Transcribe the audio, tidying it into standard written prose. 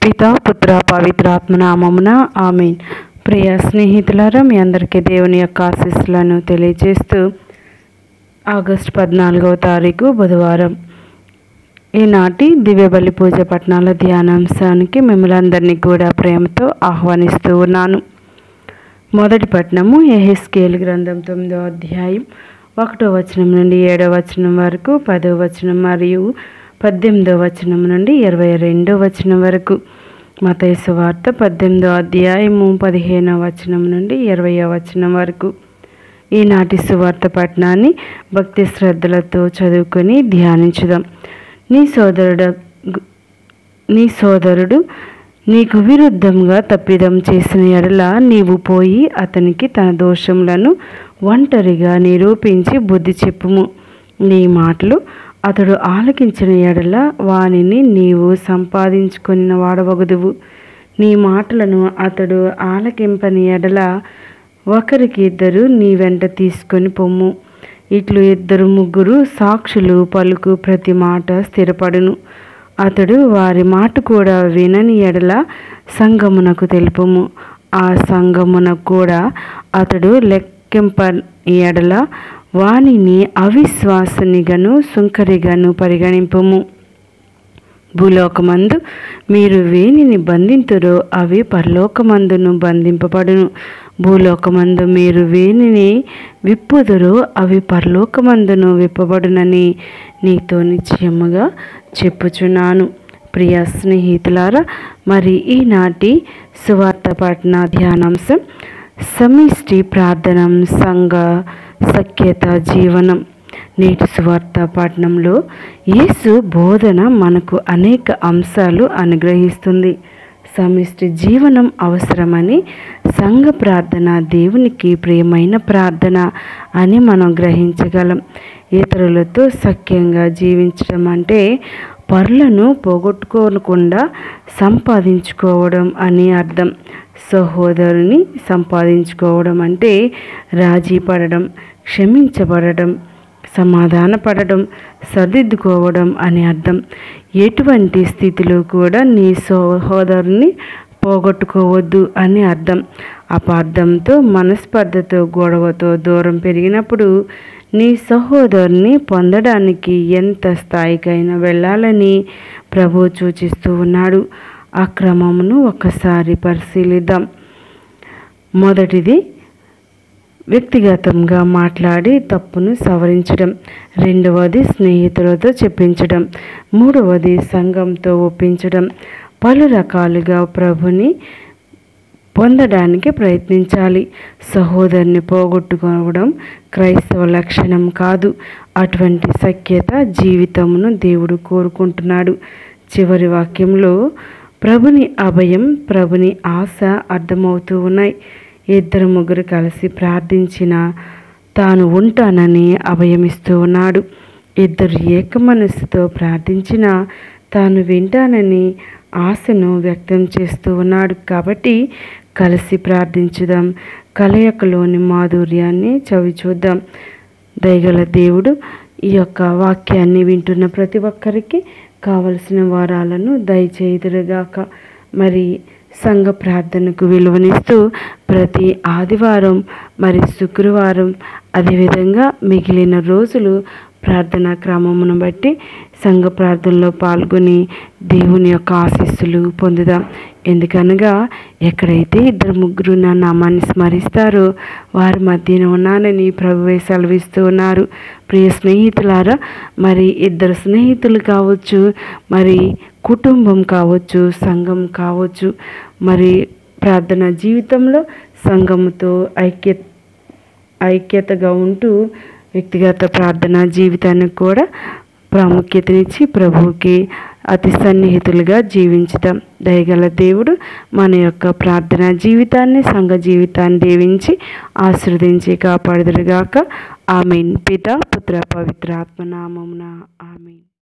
పితా పుత్ర పవిత్రాత్మ నామమున ఆమేన్. ప్రియ స్నేహితులారా, మీ అందరికీ దేవుని యొక్క ఆశీస్సులను తెలియజేస్తూ ఆగస్టు 14వ తారీఖు బుధవారం ఈనాటి దివ్య బలి పూజ పట్టణాల ధ్యానాంశానికి మిమ్మల్ని అందరినీ కూడా ప్రేమతో ఆహ్వానిస్తూ ఉన్నాను. మొదటి పట్టణము యెహెజ్కేలు గ్రంథం 9వ అధ్యాయం 1వ వచనం నుండి 7వ వచనం వరకు, 10వ వచనం మరియు 18వ వచనం నుండి 22వ వచనం వరకు. మత్తయి సువార్త 18వ అధ్యాయము 15వ వచనం నుండి 20వ వచనం వరకు. ఈనాటి సువార్త పట్టణాన్ని భక్తి శ్రద్ధలతో చదువుకొని ధ్యానించుదాం. నీ సోదరుడు నీకు విరుద్ధంగా తప్పిదం చేసిన ఎడల నీవు పోయి అతనికి తన దోషములను ఒంటరిగా నిరూపించి బుద్ధి చెప్పుము. నీ మాటలు అతడు ఆలకించిన ఎడల వానిని నీవు సంపాదించుకొనిన వాడవగుదువు. నీ మాటలను అతడు ఆలకింపని ఎడల ఒకరికి ఇద్దరు నీ వెంట తీసుకొని పొమ్ము. ఇట్లు 2-3 సాక్షులు పలుకు ప్రతి మాట స్థిరపడును. అతడు వారి మాట కూడా వినని ఎడల సంఘమునకు తెలుపుము. ఆ సంఘమునకు కూడా అతడు లెక్కింపని ఎడల వానిని అవిశ్వాసునిగాను సుంకరిగాను పరిగణింపుము. భూలోకమందు మీరు వేనిని బంధింతురో అవి పరలోకమందును బంధింపబడును. భూలోకమందు మీరు వేనిని విప్పుదురో అవి పరలోకమందును విప్పబడునని నీతో నిశ్చయముగా చెప్పుచున్నాను. ప్రియ స్నేహితులారా, మరి ఈనాటి సువార్త పట్టణ ధ్యానాంశం సమిష్టి ప్రార్థన సంఘ సఖ్యత జీవనం. నేటి సువార్త పట్టణంలో యేసు బోధన మనకు అనేక అంశాలు అనుగ్రహిస్తుంది. సమిష్టి జీవనం అవసరమని, సంఘ ప్రార్థన దేవునికి ప్రియమైన ప్రార్థన అని మనం గ్రహించగలం. ఇతరులతో సఖ్యంగా జీవించడం అంటే పరులను పోగొట్టుకోకుండా సంపాదించుకోవడం అని అర్థం. సహోదరుని సంపాదించుకోవడం అంటే రాజీ పడడం, క్షమించబడడం, సమాధానపడడం, సర్దిద్దుకోవడం అని అర్థం. ఎటువంటి స్థితిలో కూడా నీ సహోదరుని పోగొట్టుకోవద్దు అని అర్థం. అపార్థంతో, మనస్పర్ధతో, గొడవతో దూరం పెరిగినప్పుడు నీ సహోదరుని పొందడానికి ఎంత స్థాయికైనా వెళ్ళాలని ప్రభువు సూచిస్తూ ఉన్నాడు. ఆ క్రమమును ఒకసారి పరిశీలిద్దాం. మొదటిది వ్యక్తిగతంగా మాట్లాడి తప్పును సవరించడం. రెండవది స్నేహితులతో చెప్పించడం. మూడవది సంఘంతో ఒప్పించడం. పలు రకాలుగా ప్రభుని పొందడానికి ప్రయత్నించాలి. సహోదరుని పోగొట్టుకోవడం క్రైస్తవ లక్షణం కాదు. అటువంటి సఖ్యత జీవితమును దేవుడు కోరుకుంటున్నాడు. చివరి వాక్యంలో ప్రభుని అభయం, ప్రభుని ఆశ అర్థమవుతూ ఉన్నాయి. 2-3 కలిసి ప్రార్థించిన తాను ఉంటానని అభయమిస్తూ ఉన్నాడు. 2 ఏక మనస్సుతో ప్రార్థించిన తాను వింటానని ఆశను వ్యక్తం చేస్తూ ఉన్నాడు. కాబట్టి కలిసి ప్రార్థించుదాం. కలయికలోని మాధుర్యాన్ని చవిచూద్దాం. దయగల దేవుడు ఈ యొక్క వాక్యాన్ని వింటున్న ప్రతి ఒక్కరికి కావలసిన వరాలను దయచేయుదురుగాక. మరి సంఘ ప్రార్థనకు విలువనిస్తూ ప్రతి ఆదివారం మరి శుక్రవారం అదేవిధంగా మిగిలిన రోజులు ప్రార్థనా క్రమమును బట్టి సంఘ ప్రార్థనలో పాల్గొని దేవుని యొక్క ఆశీస్సులు పొందుదాం. ఎందుకనగా ఎక్కడైతే 2-3 నా నామాన్ని స్మరిస్తారో వారి మధ్యన ఉన్నానని ప్రభువే సెలవిస్తూ ఉన్నారు. ప్రియ స్నేహితులారా, మరి 2 స్నేహితులు కావచ్చు, మరి కుటుంబం కావచ్చు, సంఘం కావచ్చు, మరి ప్రార్థన జీవితంలో సంఘముతో ఐక్యతగా ఉంటూ వ్యక్తిగత ప్రార్థనా జీవితానికి కూడా ప్రాముఖ్యతనిచ్చి ప్రభువుకి అతి సన్నిహితులుగా జీవించుదాం. దయగల దేవుడు మన యొక్క ప్రార్థనా జీవితాన్ని, సంఘ జీవితాన్ని దీవించి ఆశీర్వదించి కాపాడుదురుగాక. ఆమేన్. పితా పుత్ర పవిత్రాత్మ నామమున ఆమేన్.